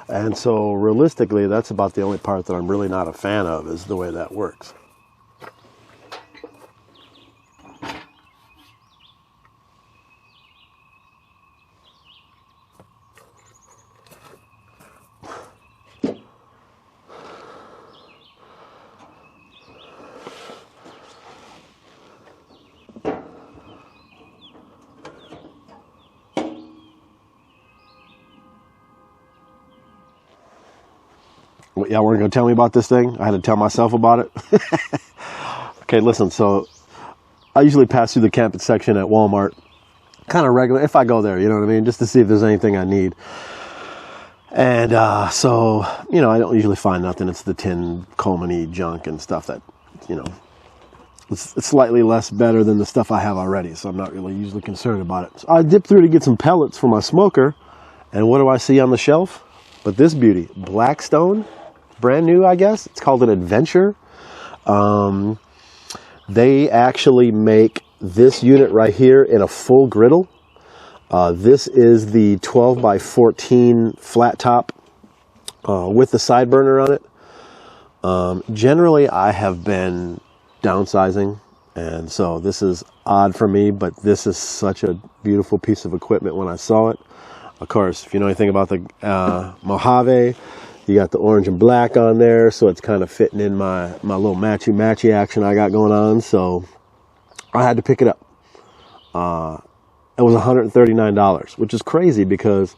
And so realistically, that's about the only part that I'm really not a fan of, is the way that works. Y'all weren't going to tell me about this thing? I had to tell myself about it? Okay, listen, so I usually pass through the camping section at Walmart, kind of regular, if I go there, you know what I mean, just to see if there's anything I need. And so, you know, I don't usually find nothing. It's the tin Coleman-y junk and stuff that, you know, it's slightly less better than the stuff I have already, so I'm not really usually concerned about it. So I dip through to get some pellets for my smoker, and what do I see on the shelf? But this beauty, Blackstone. Brand new, I guess. It's called an Adventure. They actually make this unit right here in a full griddle. This is the 12 by 14 flat top with the side burner on it. Generally, I have been downsizing, and so this is odd for me, but this is such a beautiful piece of equipment when I saw it. Of course, if you know anything about the Mojave, you got the orange and black on there, so it's kind of fitting in my little matchy action I got going on, so I had to pick it up. It was $139, which is crazy because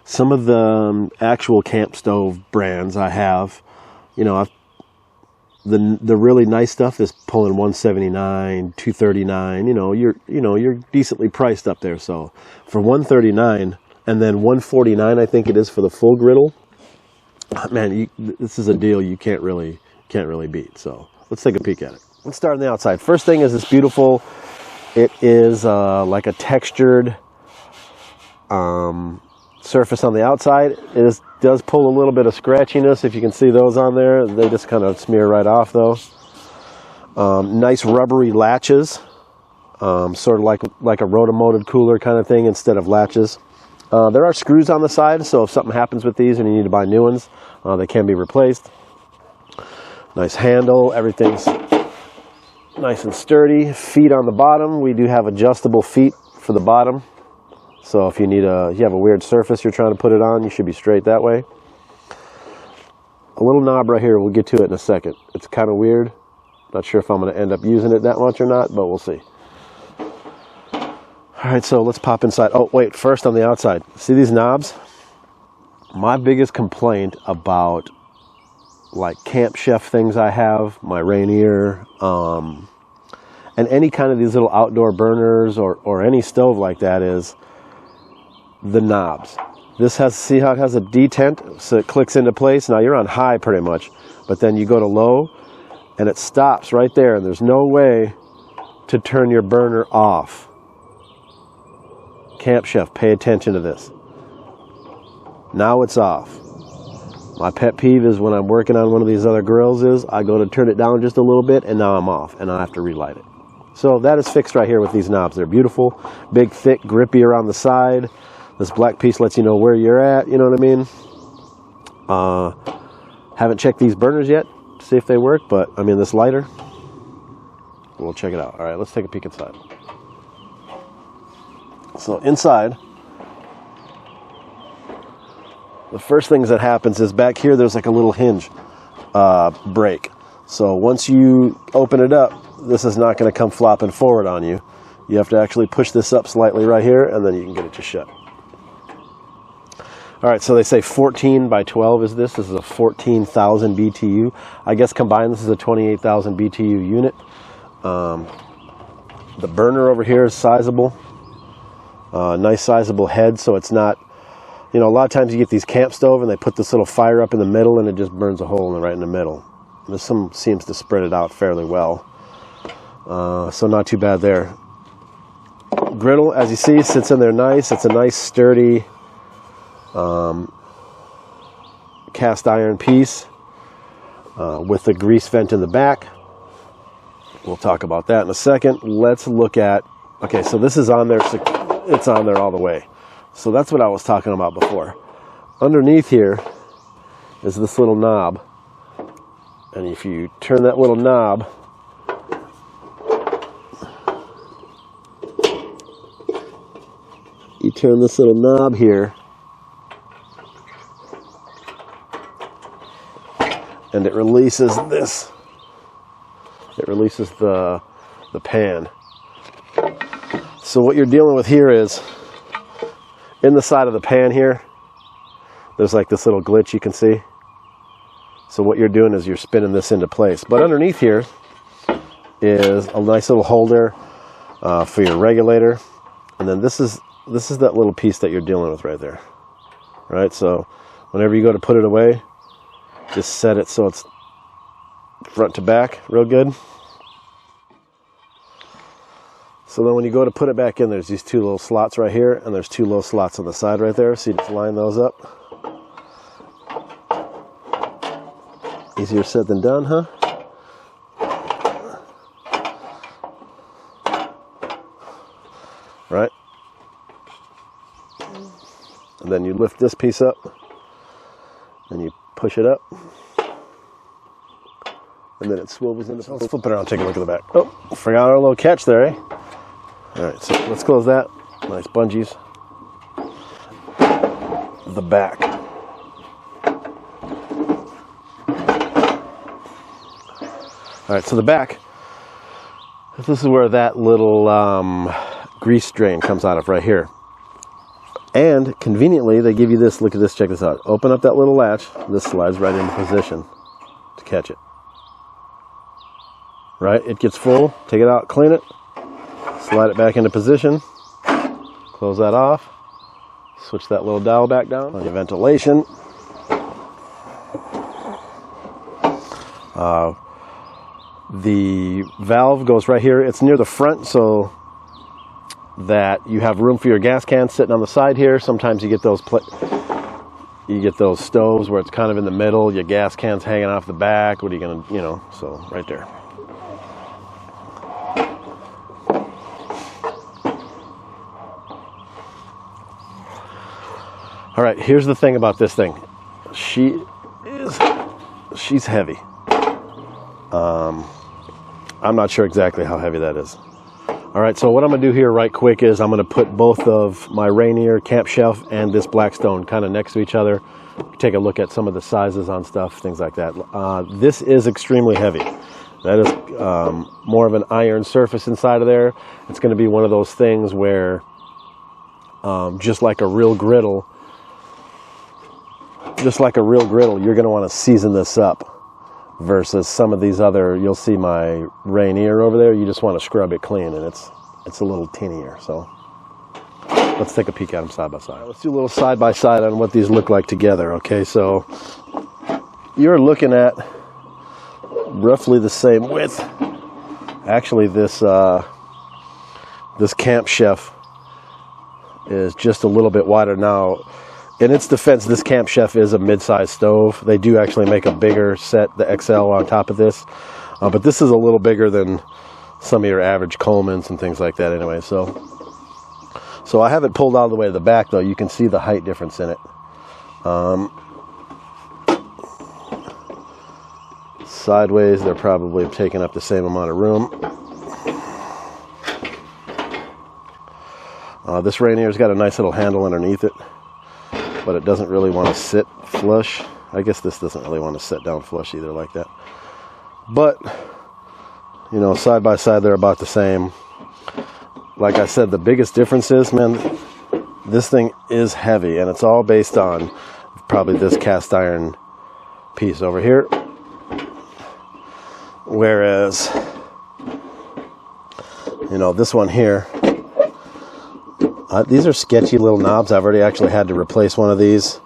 some of the actual camp stove brands I have, you know, the really nice stuff is pulling $179, $239. You're decently priced up there. So for $139 and then $149, I think it is for the full griddle. Man, this is a deal you can't really beat. So let's take a peek at it. Let's start on the outside. First thing is this beautiful. It is like a textured surface on the outside. It does pull a little bit of scratchiness. If you can see those on there, they just kind of smear right off though. Nice rubbery latches, sort of like a rotomolded cooler kind of thing instead of latches. There are screws on the side, so if something happens with these and you need to buy new ones, they can be replaced. Nice handle, everything's nice and sturdy. Feet on the bottom, we do have adjustable feet for the bottom. So if you have a weird surface you're trying to put it on, you should be straight that way. A little knob right here, we'll get to it in a second. It's kind of weird. Not sure if I'm going to end up using it that much or not, but we'll see. All right, so let's pop inside. Oh, wait, first on the outside. See these knobs? My biggest complaint about like Camp Chef things I have, my Rainier, and any kind of these little outdoor burners or any stove like that is the knobs. This see how it has a detent, so it clicks into place. Now you're on high pretty much, but then you go to low and it stops right there, and there's no way to turn your burner off. Camp Chef, pay attention to this. Now it's off. My pet peeve is when I'm working on one of these other grills is I go to turn it down just a little bit and now I'm off and I have to relight it. So that is fixed right here with these knobs. They're beautiful, big, thick, grippy around the side. This black piece lets you know where you're at, you know what I mean? Haven't checked these burners yet to see if they work, but I mean this lighter, we'll check it out. All right, let's take a peek inside. So inside, the first things that happens is back here there's like a little hinge break. So once you open it up, this is not going to come flopping forward on you. You have to actually push this up slightly right here, and then you can get it to shut. All right, so they say 14 by 12 is this. This is a 14,000 BTU. I guess combined this is a 28,000 BTU unit. The burner over here is sizable. Nice sizable head, so it's not, you know, a lot of times you get these camp stove and they put this little fire up in the middle and it just burns a hole right in the middle. This one seems to spread it out fairly well, so not too bad there. Griddle, as you see, sits in there nice. It's a nice sturdy cast iron piece with the grease vent in the back. We'll talk about that in a second. Let's look at, okay, so this is on there. It's on there all the way. So that's what I was talking about before. Underneath here, is this little knob. And if you turn that little knob, you turn this little knob here, and it releases this. It releases the pan. So what you're dealing with here is, in the side of the pan here, there's like this little glitch you can see. So what you're doing is you're spinning this into place. But underneath here is a nice little holder for your regulator. And then this is that little piece that you're dealing with right there. Right? So whenever you go to put it away, just set it so it's front to back real good. So then when you go to put it back in, there's these two little slots right here, and there's two little slots on the side right there. So you just line those up. Easier said than done, huh? Right? And then you lift this piece up, and you push it up, and then it swivels into. Let's flip it around and take a look at the back. Oh, forgot our little catch there, eh? Alright, so let's close that. Nice bungees. The back. Alright, so the back, this is where that little grease drain comes out of right here. And conveniently, they give you this. Look at this, check this out. Open up that little latch. This slides right into position to catch it. Right, it gets full. Take it out, clean it. Slide it back into position. Close that off. Switch that little dial back down. Plenty of ventilation. The valve goes right here. It's near the front so that you have room for your gas cans sitting on the side here. Sometimes you get those stoves where it's kind of in the middle. Your gas cans hanging off the back. What are you gonna, so right there. All right, here's the thing about this thing. She's heavy. I'm not sure exactly how heavy that is. All right, so what I'm gonna do here right quick is I'm gonna put both of my Rainier camp shelf and this Blackstone kind of next to each other. Take a look at some of the sizes on stuff, things like that. This is extremely heavy. That is more of an iron surface inside of there. It's gonna be one of those things where just like a real griddle, you're gonna wanna season this up. Versus some of these other, you'll see my Rainier over there, you just want to scrub it clean, and it's a little tinier. So let's take a peek at them side by side. Let's do a little side by side on what these look like together. Okay, so you're looking at roughly the same width. Actually, this camp chef is just a little bit wider now. In its defense, this camp chef is a mid-sized stove. They do actually make a bigger set, the XL, on top of this. But this is a little bigger than some of your average Colemans and things like that anyway. So I have it pulled all the way to the back, though. You can see the height difference in it. Sideways, they're probably taking up the same amount of room. This Rainier's got a nice little handle underneath it. But it doesn't really want to sit flush. I guess this doesn't really want to sit down flush either like that. But, side by side, they're about the same. Like I said, the biggest difference is, man, this thing is heavy, and it's all based on probably this cast iron piece over here. Whereas, this one here, these are sketchy little knobs. I've already actually had to replace one of these.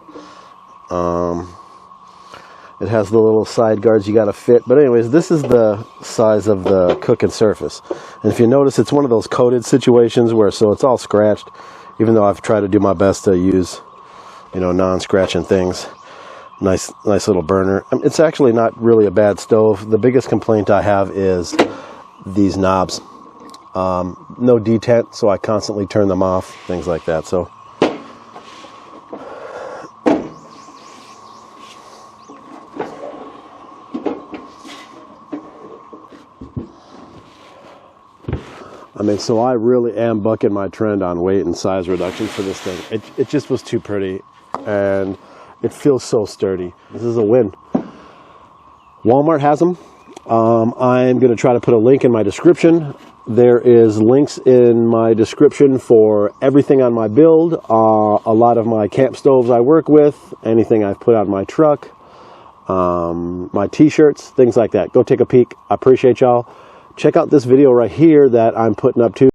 It has the little side guards you got to fit. But anyways, this is the size of the cooking surface. And if you notice, it's one of those coated situations where, so it's all scratched, even though I've tried to do my best to use, non-scratching things. Nice little burner. It's actually not really a bad stove. The biggest complaint I have is these knobs. No detent, so I constantly turn them off, things like that. So I mean, so I really am bucking my trend on weight and size reduction for this thing. It just was too pretty, and it feels so sturdy. This is a win. Walmart has them. I'm going to try to put a link in my description. There is links in my description for everything on my build, a lot of my camp stoves I work with, anything I've put on my truck, my t-shirts, things like that. Go take a peek. I appreciate y'all. Check out this video right here that I'm putting up too.